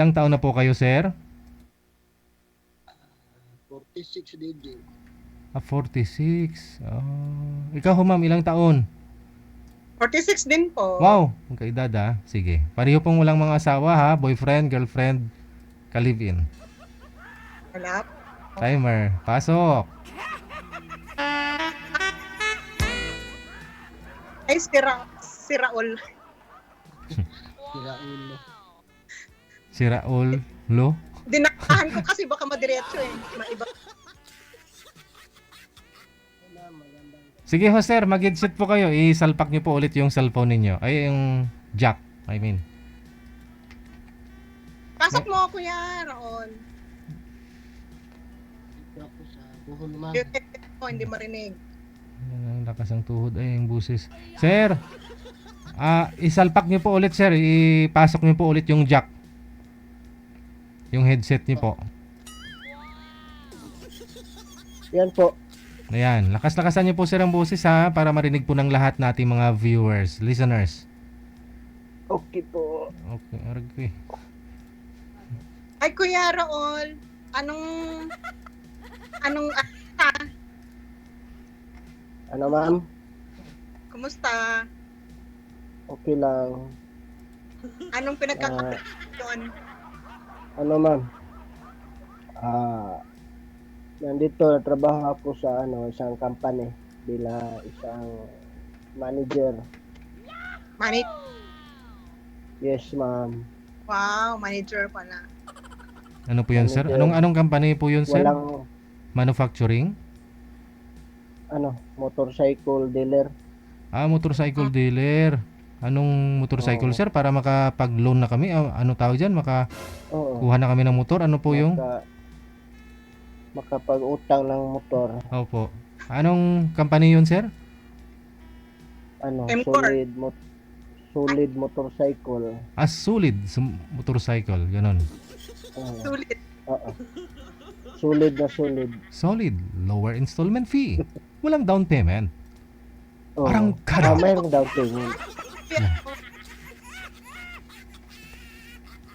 Ilang taon na po kayo, sir? 46 DJ. 46. Ikaw ho, ma'am, ilang taon? 46 din po. Wow, magkaedad ah. Sige. Pareho pong walang mga asawa ha. Boyfriend, girlfriend, ka-live-in. Wala. Timer. Pasok. Ay, si Raul. Sira ulo. Si Raul Lo. Dinakahan ko kasi baka madiretso eh. Maiba. Wala, magandang. Sige ho, sir. Mag-headset po kayo. Isalpak niyo po ulit yung cellphone ninyo. Ay, yung jack. I mean. Pasok mo, Kuya Raul. Dito ako sa buhol, ma'am. Yung headset mo, hindi marinig. Ang lakas ng tuhod. Ay, yung busis. Sir. Isalpak niyo po ulit, sir. Ipasok niyo po ulit yung jack. Yung headset niyo po. Yan po. Ayan, lakas-lakasan niyo po sir ang boses ha para marinig po ng lahat nating mga viewers, listeners. Okay po. Okay, aragay. Ay, Kuya Raul. Anong Ano, ma'am? kumusta? Okay lang. Anong pinagkakaroon doon? Ano, ma'am? Nandito trabaho ako sa isang company bilang isang manager. Yes, ma'am. Wow, manager pala. Ano po 'yun sir? Manager. Anong company po 'yun sir? Walang Manufacturing? motorcycle dealer. Motorcycle dealer. Anong motorcycle Oo. sir para makapag-loan na kami? Ano tawag diyan? Oo. Makakuha na kami ng motor? Ano po yung? Makapag-utang ng motor. Opo. Anong company 'yun sir? M4. Solid motorcycle. Solid motorcycle, ganun. Sulit. Oo. Solid na solid. Solid, lower installment fee. Walang down payment. Oo. Parang karo. Mayroong down payment.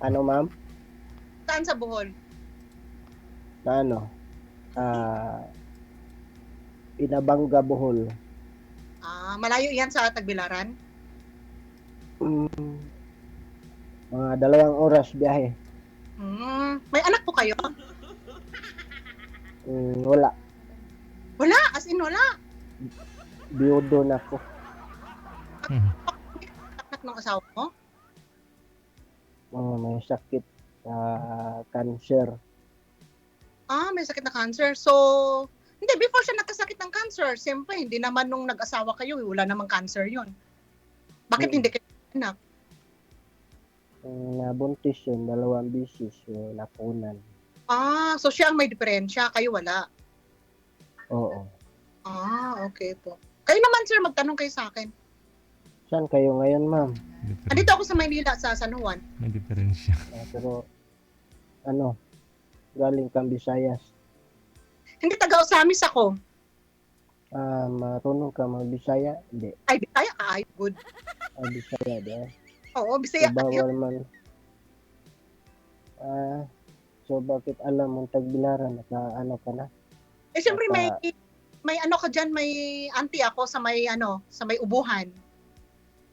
Ano, ma'am? Saan sa Bohol? Na Inabanga, Bohol. Malayo yan sa Tagbilaran? Mga 2 oras biyahe. May anak po kayo? Wala. Wala, as in wala. Biyudo na ako. Anak ng asawa mo? May sakit sa cancer. May sakit na cancer. So, hindi, before siya nagkasakit ng cancer, siyempre, hindi naman nung nag-asawa kayo, wala namang cancer yun. Bakit hindi kayo anak? Nabuntis yun, 2 bisis, napunan. So siya ang may diferensya, kayo wala. Oo. Okay po. Kayo naman, sir, magtanong kayo sa akin. Saan kayo ngayon, ma'am? Andito ako sa Maynila, sa San Juan. May diferensya. Pero, galing kang Visayas. Hindi, taga-Osamis ako. Marunong ka mag-Bisaya? Hindi. Ay, Bisaya ka, ay, good. Bisaya, di ba? Oo, Bisaya ka. Bawal man. So, bakit alam mong Tagbilaran? Ka na? Siyempre, may ano ka dyan, may auntie ako sa may, sa may ubuhan.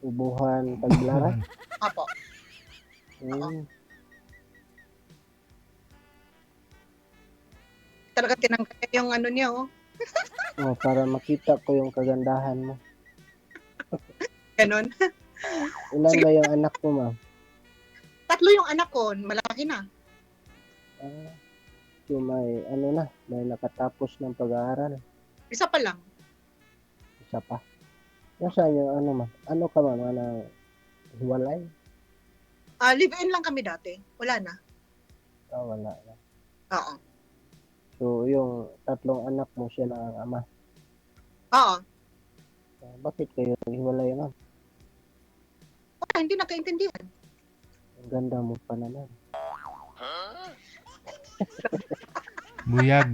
Ubuhan, Tagbilaran? Apo. Talaga tinangkay yung niya, oh. Para makita ko yung kagandahan mo. Ganon. Ilan ba yung anak mo, ma'am? 3 yung anak ko, malaki na. So may nakatapos ng pag-aaral. Isa pa lang. Isa pa. Nasaan yung ma'am? Ano ka, ma'am? Hiwalay? Live-in lang kami dati. Wala na. Wala na. Oo. So, yung 3 anak mo siya lang ang ama. Oo. Bakit kayo hiwalay, ma'am? Wala, hindi nagkaintindihan. Ang ganda mo pa naman. Buyag.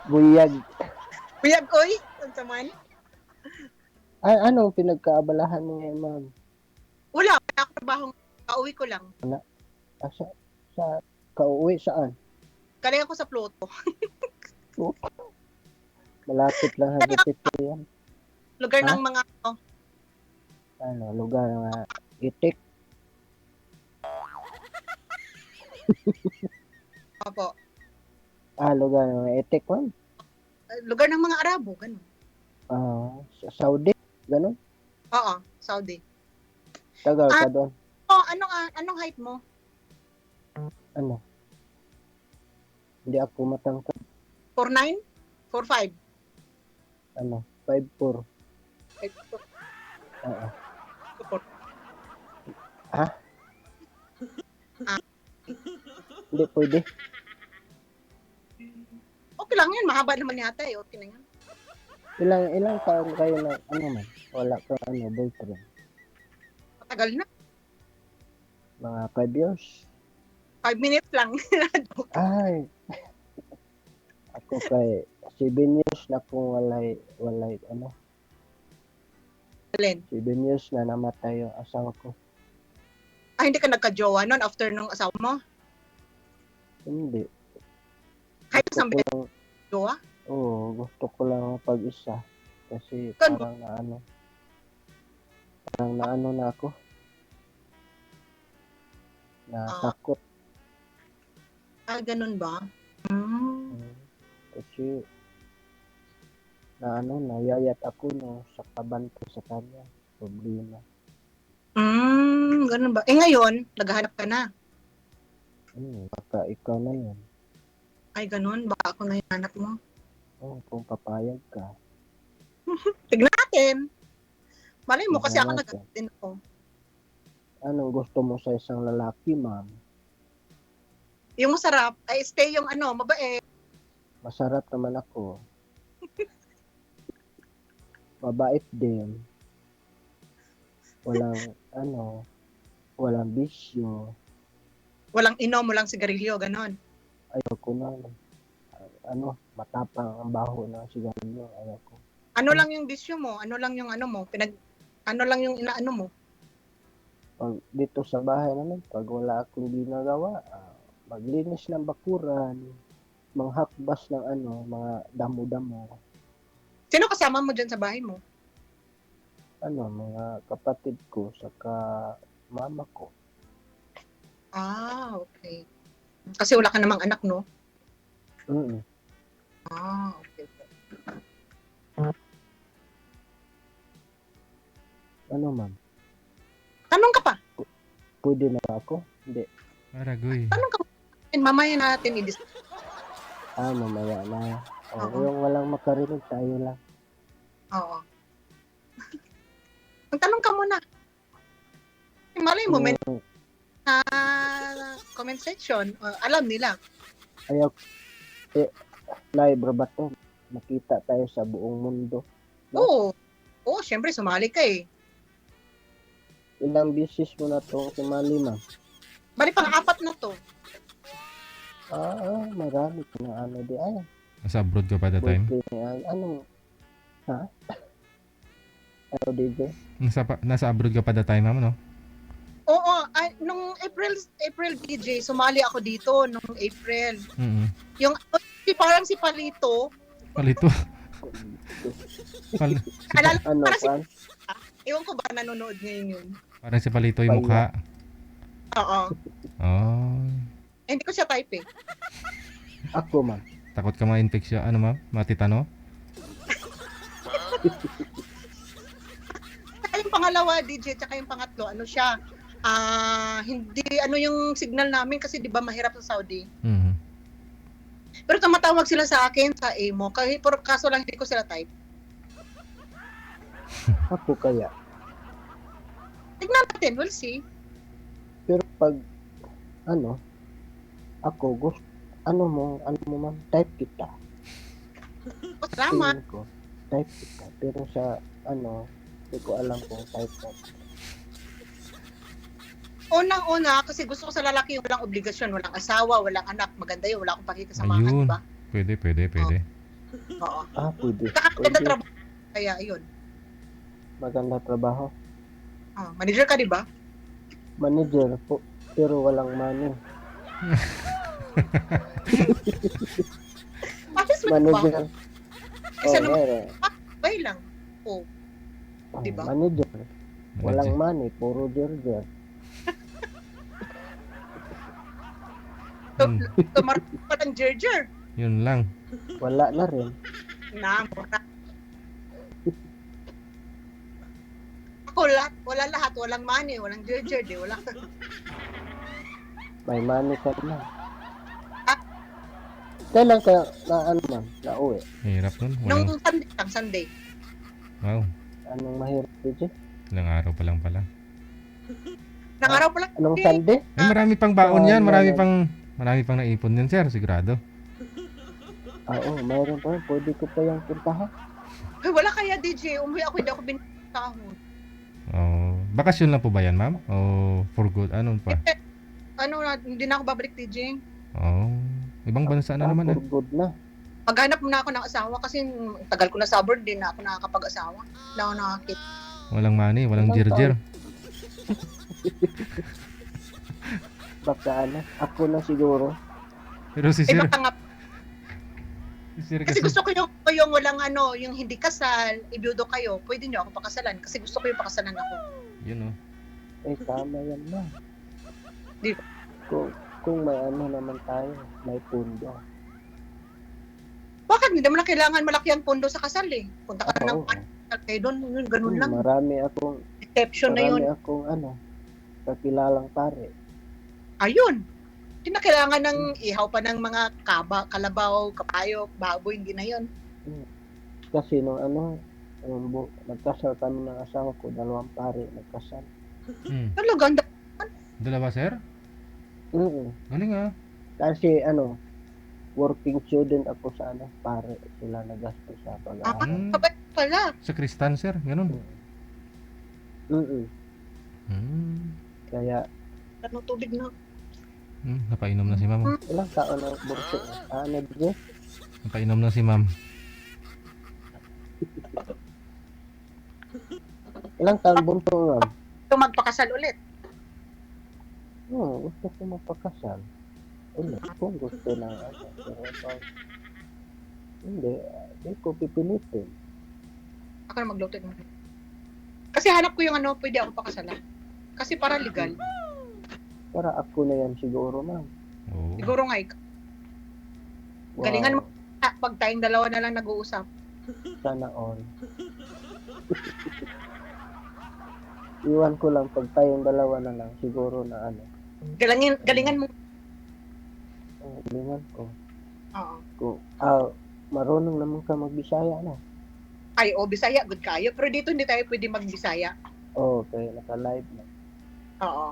Buyag. Buyag, oy. Ang saman. Anong pinagkaabalahan mo ngayon, ma'am? Wala ako trabaho. Pauwi ko lang. Sa kauwi saan? Galing ako sa Pluto. Malapit lang sa Gitito yan. Lugar Ha? ng mga Lugar nga itik. opo, Lugar nga itik man. lugar ng mga Arabo, ganun. Sa Saudi, ganun. Oo, Saudi. Tagal ka doon. Oh, anong height mo? Ano? Hindi ako matangkad. 4'9"? 4'5"? 5'4". Oo. Ha? Hindi pwede. Okay lang yan, mahaba naman yata eh. Okay na yan. Ilang taon kayo na man? Wala ka boyfriend. Matagal na. Mga 5 years. 5 minutes lang. Ay. Ako kay 7 years na kung walay Alin? 7 years na namatay yung asawa ko. Hindi ka nagka-jowa nun after nung asawa mo? Hindi. Kahit Gusto isang ko beses lang, jowa? gusto ko lang pag-isa. Kasi Gan- parang naano na ako. Natakot. Ganun ba? Kasi nayayat ako sa kabanto sa kanya. Problema. Ganun ba? Ngayon, naghahanap ka na. Baka ikaw na yun. Ay, ganun. Baka ako na yung hanap mo. Kung papayag ka. Tignan natin. Malay mo, kasi ako Tignan natin. naghahanap din ako. Anong gusto mo sa isang lalaki, ma'am? Yung masarap, ay stay yung mabait. Masarap naman ako. Mabait din. Walang bisyo. Walang inom, walang sigarilyo, ganon. Ayoko na. Matapang ang baho ng sigarilyo. Ayoko. Ano lang yung bisyo mo? Ano lang yung mo? Ano lang yung inaano mo? Pag dito sa bahay naman, pag wala akong ginagawa, maglinis ng bakuran, manghakbas ng mga damo-damo. Sino kasama mo dyan sa bahay mo? Mga kapatid ko, saka mama ko. Okay. Kasi wala ka namang anak, no? Okay. Ma'am? Tanong ka pa. Pwede na ako? Hindi. Aragoy. Tanong ka pa. Mamaya natin i-discuss. Mamaya na. Oo. Yung walang makarinig, tayo lang. Oo. Magtanong ka muna. Malay mo, may comment section. Alam nila. Ayaw, live ba to? Makita tayo sa buong mundo. Oo. Oo, syempre, sumali ka eh. Ilang bisis mo na itong sumali, ma'am? Bali, pang-apat na to. Marami ka na di ay. Nasa abroad ka pa that time? DJ? Nasa abroad ka pa that time, ma'am, no? Oo, nung April DJ, sumali ako dito nung April. Yung parang si Palito. Palito. Ewan ko ba nanonood ngayon yun. Parang si Palito yung mukha. Oo. Hindi ko siya type eh. Ako, ma'am. Takot ka ma-infection, ma'am? Matitano? Saka yung pangalawa, DJ, tsaka yung pangatlo, siya, hindi, yung signal namin kasi di ba mahirap sa Saudi. Pero tumatawag sila sa akin sa emo, pero kaso lang hindi ko sila type. Ako kaya. Tignan natin, we'll see. Pero pag, ako gusto, mo ma'am, type kita. Salamat. Tingin ko, type kita. Pero sa, hindi ko alam kung type mo. Unang-una, kasi gusto ko sa lalaki yung walang obligasyon, walang asawa, walang anak, maganda yun, wala akong pakikasamahan, Ayun. diba? Pwede. Oo. Pwede. Maganda trabaho, kaya yun. Maganda trabaho. Manager ka, diba? Manager po, pero walang money. Office mate ba? Manager. Isa Oh, naman, meron. bay lang. Oh, diba? Manager. Walang Manager. money, puro jerjer. Yun, Tumarap pa ng Jerjer. yun lang. Wala na rin. Na, mura. Ako wala lahat, walang money, walang Jerjer, di wala. May money ka na. Ah. Kailan ka na ano man, nauwi? Hirap nun. Nung Walang, Sunday. wow. Anong mahirap dito? Ilang araw pa lang pala. Nang araw pala. Anong Sunday? Eh, marami pang baon yan. Wala. Marami pang naipon yan, sir. Sigurado. Oo, mayroon pa. Pwede ko pa yung puntahan. Ay, wala kaya DJ, umuwi ako, hindi ako binitahon. Oh, bakasyon lang po ba yan, ma'am? O for good? Ano pa? Hindi na ako babalik DJ. Oh, ibang bansa na naman For eh. good na. Maghanap muna ako ng asawa kasi tagal ko na sa abroad, din na ako nakakapag-asawa. Hindi ako nakakita. Walang money, walang jerjer. Baka ano, ako na siguro. Pero si Eh sir, baka nga, si sir kasi kasi, gusto ko yung walang yung hindi kasal, ibiyudo kayo, pwede niyo ako pakasalan kasi gusto ko yung pakasalan ako. yun oh. Eh, tama yan na. Di Kung may ano naman tayo, may pundo. Bakit? Hindi mo na kailangan malaki ang pondo sa kasal eh. Punta ka ng Oo. kasal kayo doon, yun, ganun lang. Marami akong Exception na yun. kakilalang pare. Ayun. Hindi na kailangan ng ihaw pa ng mga kalabaw, kapayo, baboy, hindi na yun. Kasi nung nagkasal kami ng asawa ko, 2 pare nagkasal. Talaga, Dalawa sir? Galing ah. Kasi working student ako sa pare sila nagastos sa pag-aaral. kabait pala. Sa Kristan sir, ganun. Mm. Kaya Ano tubig na? Napainom na si ma'am. ilang taon ang burso? Diyan? Napainom na si ma'am. Ilang taon bunso ma'am? Ito magpakasal ulit. Gusto ko mapakasal. Kung gusto ng pero hindi ko pipilitin. Ako na magluto ng kasi hanap ko yung pwede ako pakasalan. Kasi para legal. Para ako na yan siguro ma'am. Oo. Siguro nga ikaw. Wow, Galingan mo. Pag tayong dalawa na lang nag-uusap. sana all. Iwan ko lang pag tayong dalawa na lang siguro na Galingan mo. Lingan ko. Oo. Marunong naman ka magbisaya na. Ay, Bisaya, good kayo. Pero dito hindi tayo pwede mag-Bisaya. Okay, naka-live na. Oo.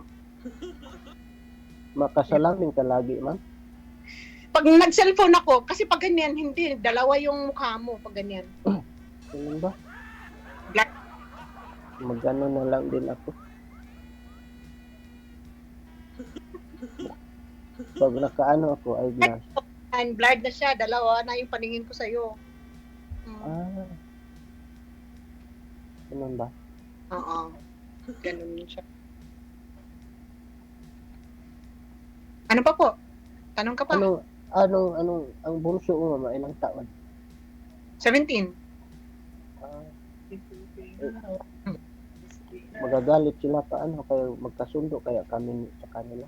Makasalamin ka lagi, ma'am? Pag nag-cellphone ako, kasi pag ganyan, hindi. Dalawa yung mukha mo pag ganyan. Ganun ba? Black. Magano na lang din ako. Pag nakaano ako, eyeglass. And blurred na siya. Dalawa na yung paningin ko sa'yo. Ganun ba? Oo. Ganun siya. Ano pa po? Tanong ka pa. Ang bunso mo, mama, ilang taon? 17. Magagalit sila pa, kayo magkasundo, kaya kami sa kanila.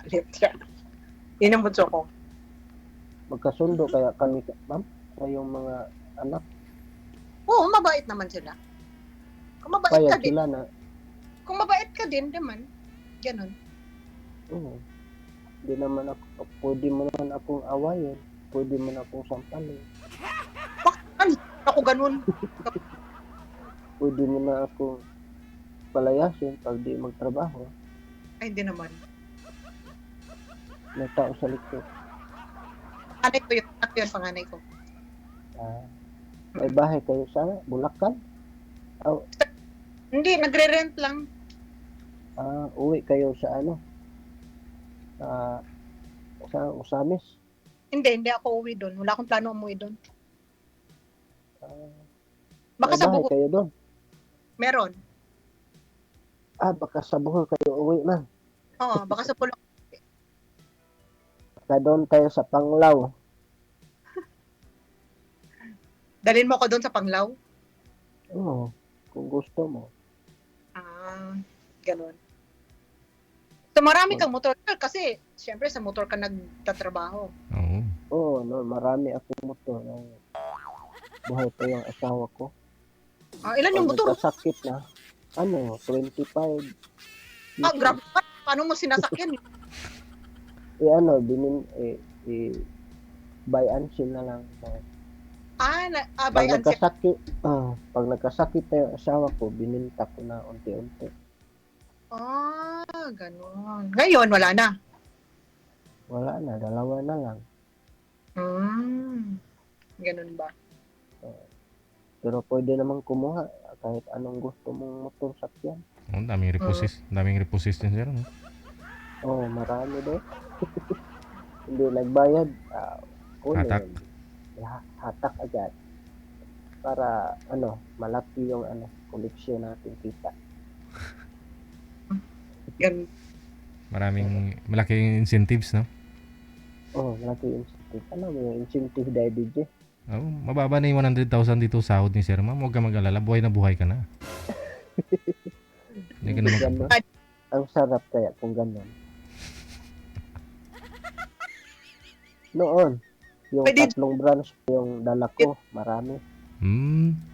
Alit siya. Yun ang bunso ko. Magkasundo, kaya kami, ma'am, kayong mga anak, Oo, mabait naman sila. Kung mabait ka payag din. sila na, Kung mabait ka din, naman. Ganun. hindi naman ako, pwede mo naman akong awayin, pwede mo na akong sampalin, Ako ganun. pwede mo na akong palayasin pag di magtrabaho, Ay, hindi naman. may tao sa likod. Panganay ko yun. Ako yun, panganay ko. May bahay kayo sa Bulacan? Hindi, nagre-rent lang. Uwi kayo sa sa Usamis? Hindi ako uwi doon. Wala akong plano umuwi doon. Baka May sa bahay Bohol, kayo doon? meron. Baka sa Bohol kayo uwi na. Oo, baka sa pulong. Baka doon tayo sa Panglaw. Dalhin mo ko doon sa Panglaw. Oo, kung gusto mo. Ah, ganun. So marami kang motor kasi syempre sa motor ka nagtatrabaho. Oo. Oo, no, marami akong motor. Buhay pa yung asawa ko. Ah, ilan yung Pag motor? nagkasakit na, 25. Ah, grabe pa. Paano mo sinasakyan? Buy and sell na lang. By Ansel. Pag nagkasakit na yung asawa ko, bininta ko na unti-unti. Ah, ganun. Ngayon, wala na. Wala na, dalawa na lang. Ganun ba? Pero pwede naman kumuha kahit anong gusto mong motor sakyan. Oh, daming repossess. Daming repossess din, sir. No? Oo, marami din. Hindi nagbayad. Hatak. Hatak agad. Para, malaki yung, koleksyon natin kita. Ganun. Malaking incentives, no? Oo, malaki incentive. Ano mo yung incentive daddy J? Oh, mababa na yung 100,000 dito sahod ni Sir Ma'am. Huwag ka mag-alala. Buhay ka na. Hindi ka na Ganun. Ang sarap kaya kung ganun. Noon, yung Pwede- 3 branch yung dala ko, marami.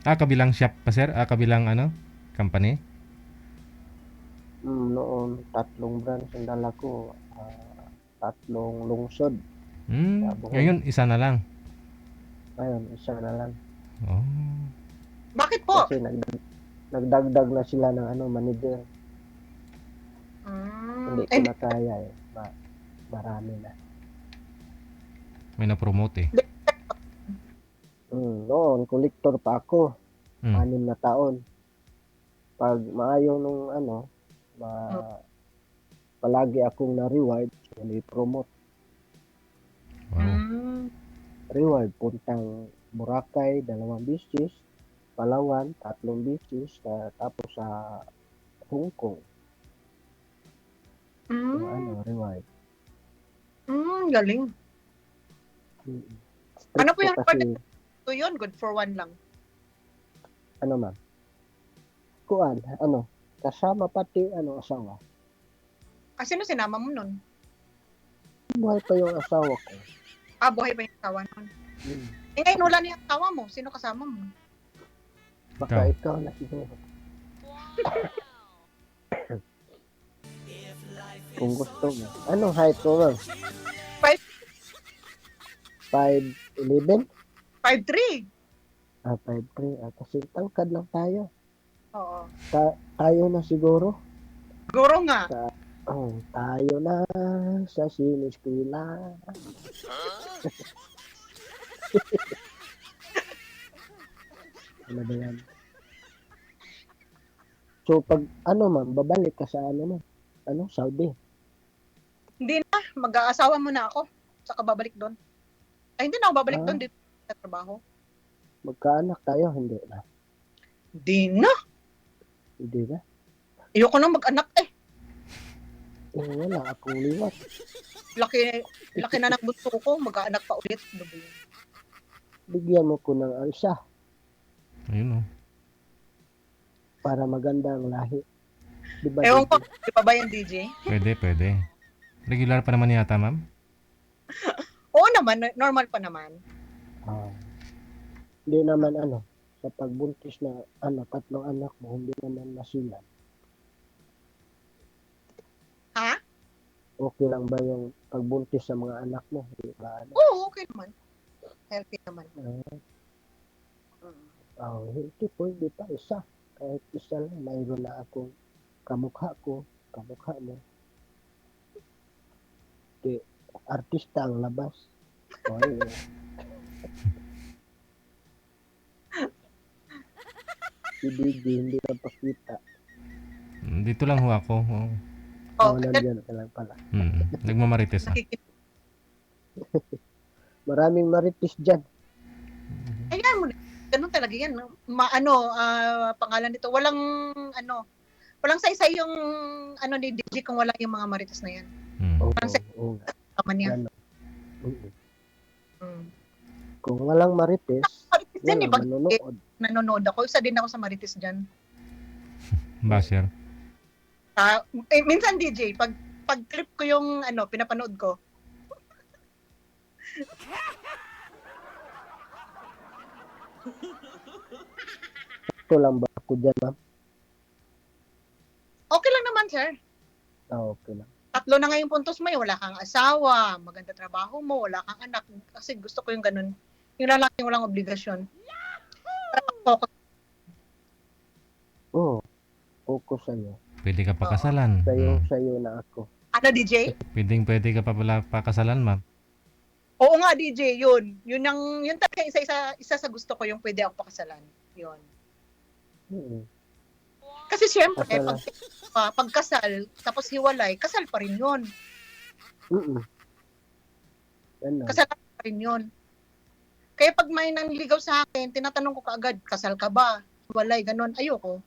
Kabilang shop pa, Sir? Kabilang company? Noon, 3 branch yung dala ko. 3 lungsod. Ngayon, isa na lang. Ngayon, isa na lang. Oh. Bakit po? Kasi nagdagdag na sila ng manager. Hindi ko na kaya eh. Marami na. May na-promote eh. Noon, kolektor pa ako. 6 na taon. Pag maayaw nung palagi akong na-reward, promote. Wow. Reward, puntang Boracay, 2 beses, Palawan, 3 beses, tapos sa Hong Kong, yung reward. Galing. Strict Ano po yung ko kasi, So yun, good for one lang. ma'am? Kuan, kasama pati, asawa. Sino sinama mo nun? Buhay pa yung asawa ko. Buhay pa yung asawa nun. Hmm. Ngayon wala na yung asawa mo. Sino kasama mo? Baka ikaw na siguro. Kung gusto mo. Anong height mo, ma'am? 5'11"? 5'3". 5'3". Kasi tangkad lang tayo. Oo. Tayo na siguro. Siguro nga. Tayo na sa siniskwela. Ano ba yan? So, pag, ma'am, babalik ka sa, ma'am? Saudi? Hindi na. Mag-aasawa muna ako. Saka babalik doon. Hindi na ako babalik doon dito sa trabaho. Magkaanak tayo? Hindi na. Hindi na. Hindi na? Ayoko na mag-anak eh. Wala akong liwat. Laki na ng gusto ko. Mag-anak pa ulit. Bigyan mo ko ng isa Ayun, para maganda ang lahi. Diba, Ewan ko. DJ? Di pa ba yan, DJ? Pwede. Regular pa naman yata, ma'am? Oo naman. Normal pa naman. Hindi naman sa pagbuntis na 3 anak mo, hindi naman masilan. Ha? Okay lang ba yung pagbuntis sa mga anak mo? Hindi ba? Oo, okay naman. Healthy naman. Hindi pwede pa isa. Kahit isa lang, mayroon na akong kamukha ko, kamukha mo. Artista ang labas. Hindi na pakita. Dito lang ho ako. Nandiyan ka lang pala. Nagmamarites na. Maraming marites dyan. Ayan mo. Ganun talaga yan. Pangalan nito. Walang Walang saysay yung ano ni DJ kung wala yung mga marites na yan. Oo, Parang sa oo, kama niya. ganon. Mm. Mm. Kung walang marites, Marites dyan eh, walang pag manonood. nanonood ako, isa din ako sa marites dyan. Basher. Minsan DJ, pag clip ko yung ano, pinapanood ko, Ito lang ba ako dyan, ma'am? okay lang naman, sir. Okay lang. 3 na nga yung puntos mo, wala kang asawa, maganda trabaho mo, wala kang anak. Kasi gusto ko yung ganun. Yung lalaki walang obligasyon. Focus. Oo, focus sa'yo. Pwede ka pakasalan. Sa'yo na ako. Ano, DJ? Pwede ka pa pala pakasalan, ma'am. Oo nga, DJ, yun. Yun talaga isa sa gusto ko, yung pwede ako pakasalan. Yun. Mm. Kasi syempre, Kasal. pagkasal, tapos hiwalay, kasal pa rin yun. Mm. Ganon. Kasal pa rin yun. Kaya pag may nanligaw sa akin, tinatanong ko kaagad, kasal ka ba? Hiwalay, ganun. Ayoko.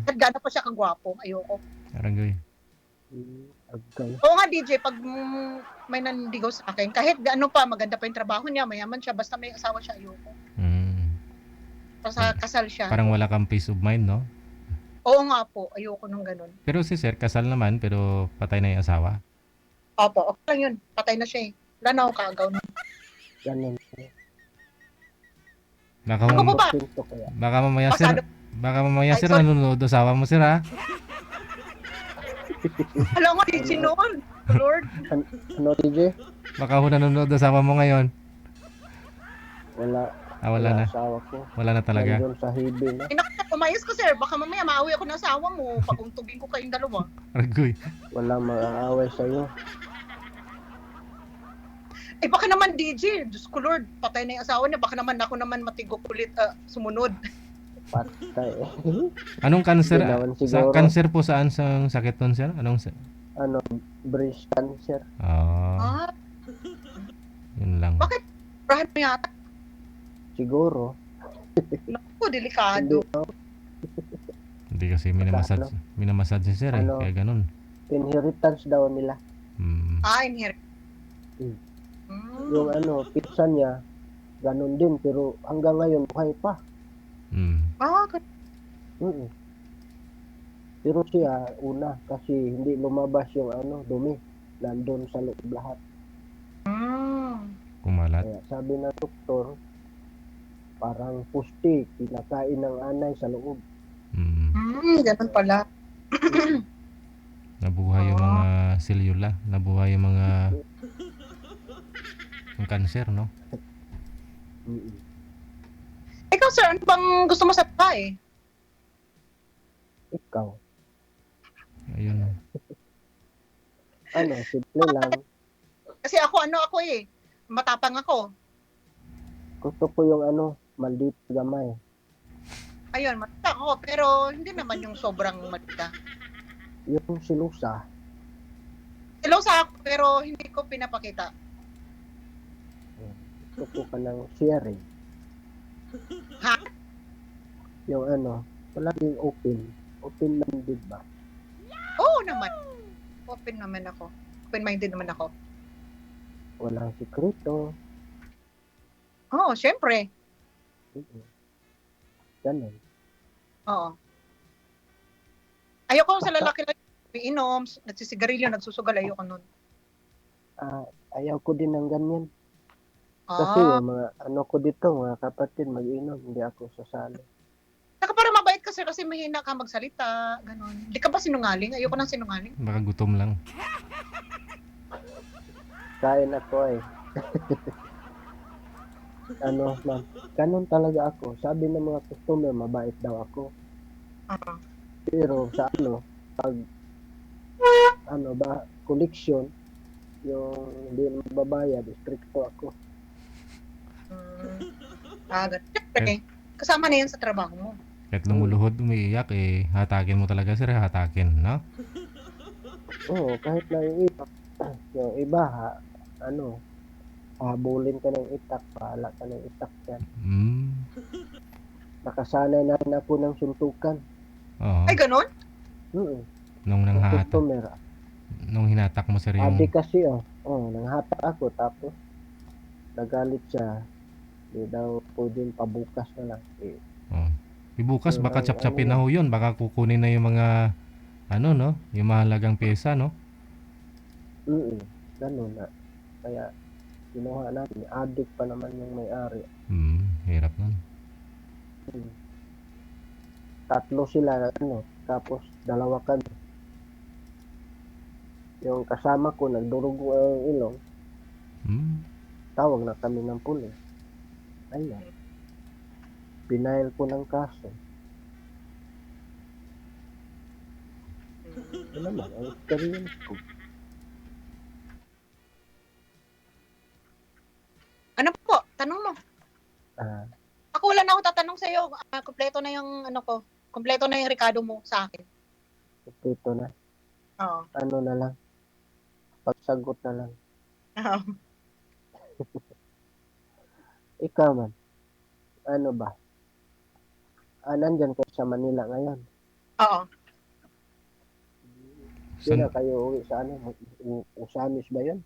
At gano'n pa siya kagwapo. Ayoko. Arangoy. Okay. Oo nga, DJ, pag may nanligaw sa akin, kahit ano pa, maganda pa yung trabaho niya, mayaman siya, basta may asawa siya, ayoko. Basta kasal siya. Parang wala kang peace of mind, no? Oo nga po, ayoko nung ganun. Pero si sir, kasal naman, pero patay na yung asawa. Opo, okay lang yun. Patay na siya eh. Wala na ako kaagaw na. Ganon. Baka, Ako po ba? Pinto kaya. baka mamaya Ay, sir, sorry. nanonood asawa mo sir, ha? Alam mo, DJ noon. Lord. Ano, TJ? Baka ho nanonood asawa mo ngayon. Wala. Wala na. Asawa ko. Wala na talaga. Nandun sa hibi na. Umayos ka, sir. Baka mamaya maawi ako ng asawa mo. Pag-untugin ko kayong dalawa. Arangoy. Wala mag-aaway sa'yo. Eh baka naman DJ, Diyos ko Lord, patay na yung asawa niya. Baka naman ako naman matigok ulit sumunod. Patay. Anong cancer? Hindi naman Sa siguro. cancer po saan sa sakit nun sir? Ano, breast cancer. Ah, Yun lang. bakit? Brahan mo yata. Siguro. Naku, delikado. Hindi kasi minamassage si sir eh. Ano? Kaya ganun. Inheritance daw nila. Inherit. Yung ano, pizza niya, ganun din. Pero hanggang ngayon, buhay pa. Mm. Pero siya, una, kasi hindi lumabas yung ano, dumi. Nandun sa loob lahat. Kumalat. Kaya sabi ng doktor, parang pusti, kinakain ng anay sa loob. Ganun pala. Nabuhay yung mga selula. Nabuhay yung mga yung cancer, no? Mm. Ikaw sir, ano bang gusto mo sa babae? Ikaw, Ayun. ano, simple lang. Kasi ako matapang ako. Gusto ko yung ano, maldito gamay. Ayun, matapang ako. Pero hindi naman yung sobrang malita. Yung silusa, Silosa ako, pero hindi ko pinapakita. gusto ko ka ng sharing. Ha? Yung ano, palaging open. Open minded ba? Oo naman. Open naman ako. Open-minded naman ako. Walang sikreto. Oo, syempre. Ganun. Oo. Ayoko sa lalaki lang umiinom, nagsisigarilyo, nagsusugal, ayoko nun. Ayaw ko din ng ganyan. Kasi yung mga ano ko dito, mga kapatid, mag-inom, hindi ako sasali. Saka para mabait ka sir, kasi mahina ka magsalita, ganun. Hindi ka ba sinungaling? Ayoko ng sinungaling. Baka gutom lang. Kain ako eh. Ano, ma'am, ganun talaga ako. Sabi ng mga customer, mabait daw ako. Pero sa pag collection, yung hindi magbabayad, stricto ako. Siyempre, kasama na yan sa trabaho mo. Kahit lumuluhod, umiiyak, hatakin mo talaga sir, hatakin, no? Oo, kahit na yung iba, habulin ka ng itak, pahala ka ng itak yan. Nakasanay na rin ako ng suntukan. Oo. Ay, ganun? Mm. Nung Yung nanghata, customer. nung hinatak mo sir Adi yung... kasi nanghatak ako tapos nagalit siya. Di daw pwedeng pabukas na lang. Oh. Ibukas Yun baka ang ano chap-chapin na yun. ho yun. Baka kukunin na yung mga ano no, yung mahalagang pyesa no. Ganun na. Kaya kinuha natin. Adik pa naman yung may-ari. Hirap nun. Hmm. Tatlo sila tapos dalawa kami. Yung kasama ko nagdurugo ang ilong, Hmm. tawag na kami ng pulis. Ayun. Pinail ko ng kaso. Yun naman, ang experience ko. Ano po? Tanong mo. Ah, Ako wala na akong tatanong sa iyo. Kompleto na yung ano ko. Kompleto na yung Ricardo mo sa akin. ito na. Oo. Ano na lang. Pagsagot na lang. Oo. Ikaw man. Ano ba? Nandyan kayo sa Manila ngayon. Oo. Di na San, kayo uwi sa Usamis ba yun?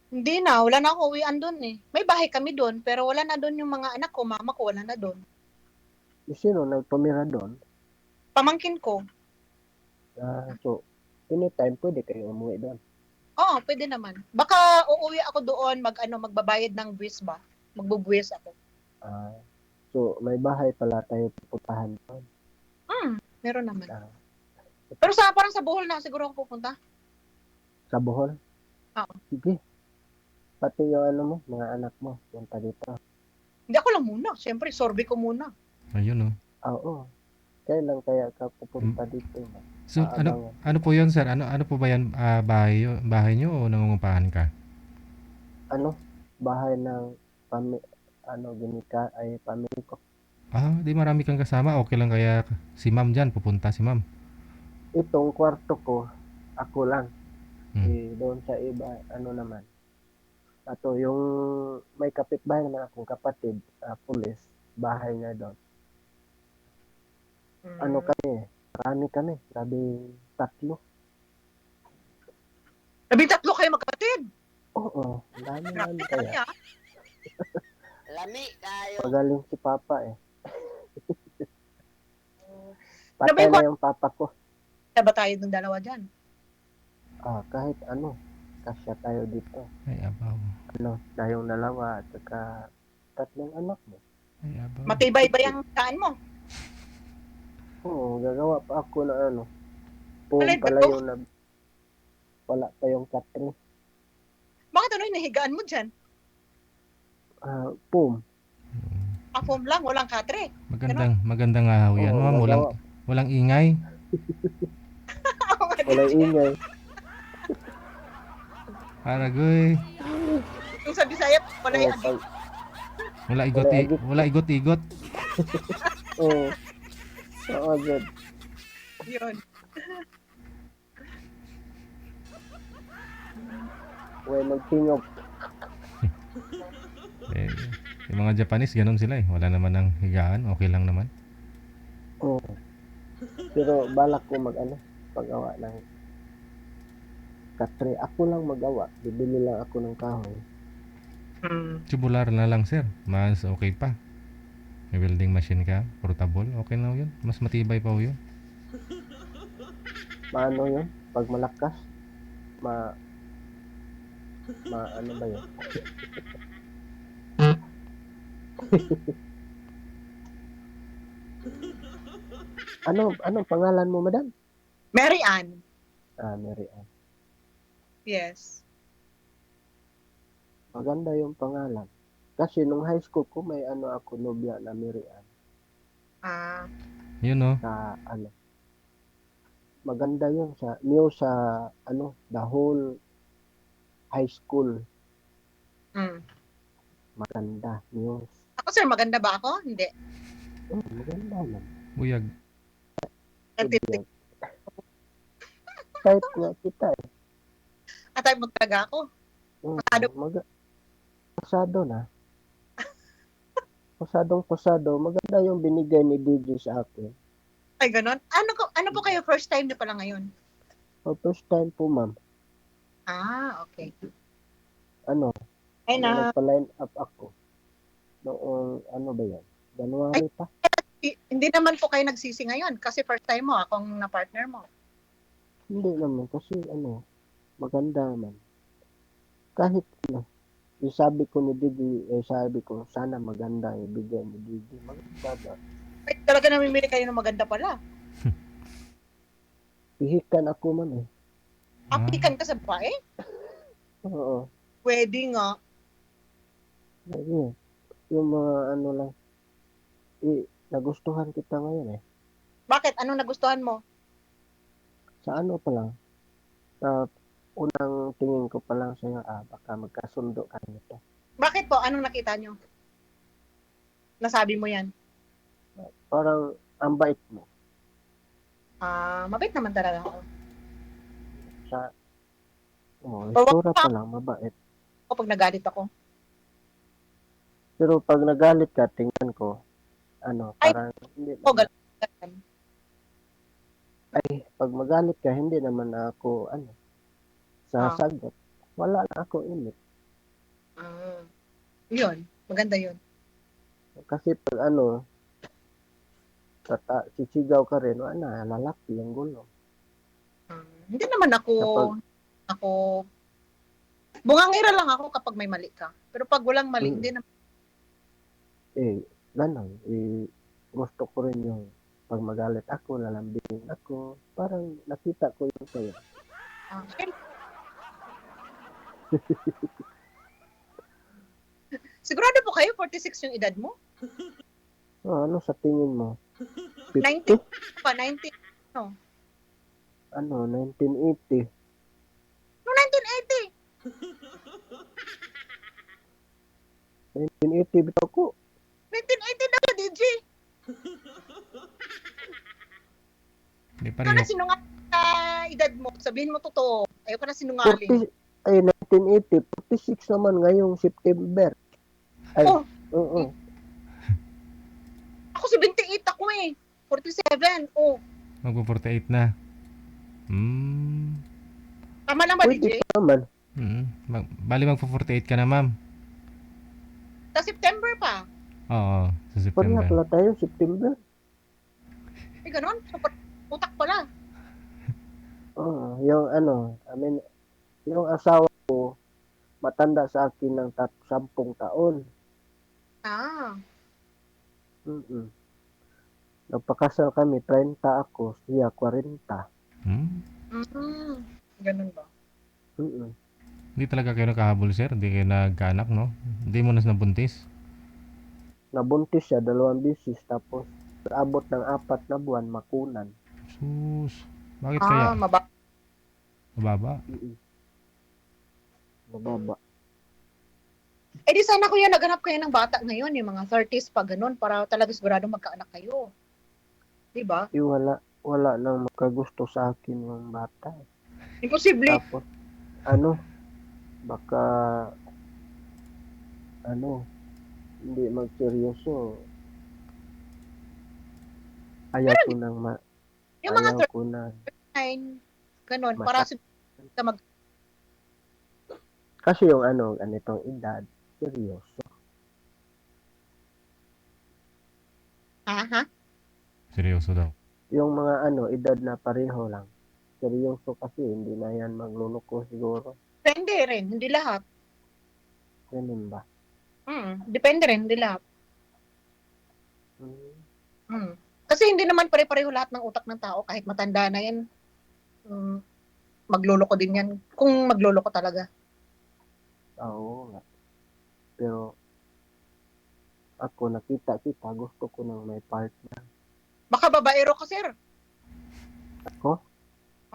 Hindi na. Wala na ako uwian doon eh. May bahay kami doon. Pero wala na doon yung mga anak ko. Mama ko wala na doon. Sino nagtumira doon? Pamangkin ko. So, anytime pwede kayo umuwi doon. Oo, pwede naman. Baka uuwi ako doon magbabayad ng buwis ba? Magbubuwis ako. So, may bahay pala tayo pupuntahan doon. Meron naman. Ah, Pero parang sa Bohol na siguro ako pupunta. sa Bohol? Oo. Sige. Pati yung mo, mga anak mo, punta dito. Hindi ako lang muna. Siyempre, sorbe ko muna. ayun oh. Oo. Kailan kaya ka pupunta dito? So Aabangan. ano po 'yon sir? Ano po ba 'yan, bahay niyo o nangungupahan ka? Bahay ng ginika ay pamilya ko. Di marami kang kasama. Okay lang kaya si ma'am diyan, pupunta si ma'am? Itong kwarto ko, ako lang. Hmm. Doon sa iba, naman. Ato, yung may kapitbahay naman akong kapatid, pulis, bahay niya doon. Marami kami, sabi 3. Labing tatlo kayo magkapatid. Oo, dami Grabe kaya. ah. Lami kayo. Magaling si Papa eh. Ano ba Patay yung na yung Papa ko. kwarto ba tayo ng dalawa dyan? Kahit kasya tayo dito. Ay abaw. Tayong dalawa at saka 3 anak mo. Ay abaw. Matibay ba yung daan mo? Oo, gagawa pa ako na Pum Alin ba pala to? yung wala pa yung katri. Bakit ano yung nahigaan mo dyan? Pum. Foam lang, walang katre. Magandang ahaw yan, Oo, ma'am. gagawa. Walang ingay. Walang ingay. Paragoy. Yung sa Bisaya, wala yung pag, Wala igot-igot. Oo. Oo, good. yun. Magtingog. Yung mga Japanese ganun sila eh. Wala naman ng higaan, okay lang naman. Oo. Pero balak ko pagawa ng katri. Ako lang magawa. Bibili lang ako ng kahoy. Tubular na lang sir. Mas okay pa. May welding machine ka, portable, okay na yun. Mas matibay pa yun. Maano yun? Pag malakas, ano ba yun? Anong pangalan mo, madam? Mary Ann. Mary Ann. Yes. Maganda yung pangalan. Kasi nung high school ko, may ako nobya na Mary Ann. Yun no. Sa maganda yun sa the whole high school. Maganda news. Ako sir, maganda ba ako? Hindi. Maganda naman. Buyag. Nagtitik. Type nga kita eh. Atay mo talaga ako. Pasado. Pasado na. Pasado. Maganda yung binigay ni DJ sa akin. Ay, ganon. Ano po kayo first time niyo pala ngayon? First time po, ma'am. Okay. Ano, Ay na, nagpa-line up ako. Noong, ano ba yan? January pa? hindi naman po kayo nagsisi ngayon kasi first time mo, akong na-partner mo. Hindi naman, kasi ano, maganda naman. Kahit ano, sabi ko ni Didi, sabi ko, sana maganda ibigay ni Didi. Maganda ba? Ay, talaga namimili kayo ng maganda pala. Pihikan ako, ma'am eh. Apikan ka sa babae? Oo. Pwede nga. Ayun. Yung mga ano lang, nagustuhan kita ngayon eh. Bakit? Anong nagustuhan mo? Sa ano pa lang, sa unang tingin ko pa lang sa'yo, baka magkasundo ka nito. Bakit po? Anong nakita nyo? Nasabi mo yan? Parang ang bait mo. Mabait naman talaga ako. Istura pa lang, mabait. Kapag nagalit ako. Pero pag nagalit ka, tingnan ko, Ay, parang hindi O, naman, galit. pag magalit ka, hindi naman ako, sasagot. Wala na ako init. Yun. Maganda yun. Kasi pag sisigaw ka rin, lalaki yung gulo. Hindi naman ako bungangira lang ako kapag may mali ka. Pero pag walang mali, hindi naman. Ganun, gusto ko rin yung pag magalit ako, lalambingin ako, parang nakita ko yung sa'yo. Sigurado po kayo, 46 yung edad mo? Ano sa tingin mo? 90 50? pa, 90. 1980. No, 1980. 1980 bitaw ko. 1980 na ba, DJ? Hindi pa Ikaw rin na sinungaling sa edad mo. Sabihin mo totoo. Ayaw ka na sinungaling. 1980, 46 naman ngayong September. Oo. Ako 78 ako eh. 47. magpo-48 na. Tama lang ba, Pwede DJ? pa naman. Bali magpo-48 ka na, ma'am. Sa September pa. Oo, sa Pareha September. pala tayo, September. Ganon. Utak pala. Yung asawa ko, matanda sa akin ng 10 taon. Nagpakasal kami, 30 ako, siya 40. Ganun ba? Hindi talaga kayo nakahabol, sir. Hindi kayo nagkaanak, no? Hindi mo na nabuntis. Nabuntis siya 2 beses, tapos abot ng 4 na buwan, makunan. Sus. Bakit kaya? Mababa. Mababa. Di sana kuya naghanap kayo ng bata ngayon, yung mga 30s pa ganun, para talaga sigurado magkaanak kayo. Diba? Wala nang makagusto sa akin yung bata. Imposible. Tapos, baka, hindi magseryoso. Ayaw ko nang Yung mga ayaw ko na. 39, ganun, para sa Kasi yung ganitong edad, seryoso. Seryoso daw. Yung mga edad na pareho lang. Seryoso kasi, hindi na yan magluluko siguro. Depende rin, hindi lahat. Ganun ba? Depende rin, hindi lahat. Kasi hindi naman pare-pareho lahat ng utak ng tao, kahit matanda na yan. Magluloko din yan, kung magluloko talaga. Oo nga. Pero, ako nakita, gusto ko nang may partner. Baka babaero ka, sir. Ako?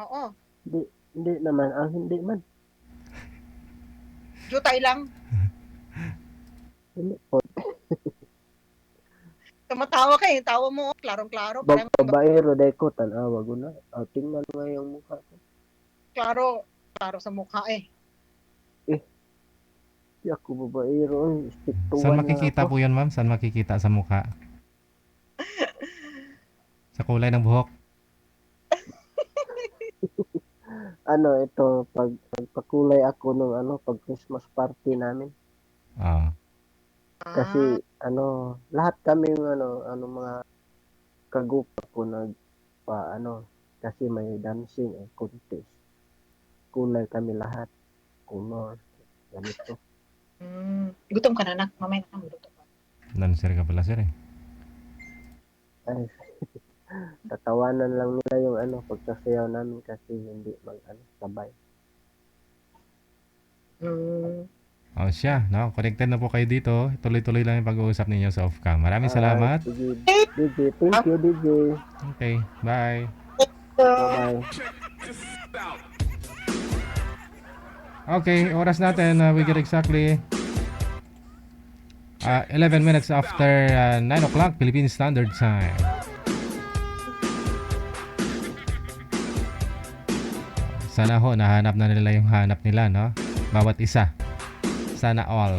Oo. Hindi naman. Hindi man. Jutay lang. Hindi po. Tumatawa ka eh. Tawa mo, klarong-klaro. Bag babaero, dahil ko, tanawa ko na. Tingnan nga yung mukha ko. Klaro sa mukha eh. Di ako babaero. Saan makikita po yan, ma'am? Saan makikita sa mukha? Sa kulay ng buhok. Ito, pagpakulay ako nung pag Christmas party namin. Ah. Kasi, lahat kami yung mga kagupa ko kasi may dancing, contest. Kulay kami lahat. Color. Ganito. Gutom ka na, nak. Mamaya na gutom ka. Dancer ka pala, sir eh. Ay, tatawanan lang nila yung pagsasayaw namin kasi hindi sabay. Oh, siya. No? Connected na po kayo dito. Tuloy-tuloy lang yung pag-uusap ninyo sa off-cam. Maraming salamat. Sige, DJ. Thank you, DJ. Okay. Bye. Bye-bye. Okay. Oras natin. We get exactly 11 minutes after 9 o'clock Philippine Standard Time. Sana ho, nahanap na nila yung hanap nila, no? Bawat isa. Sana all.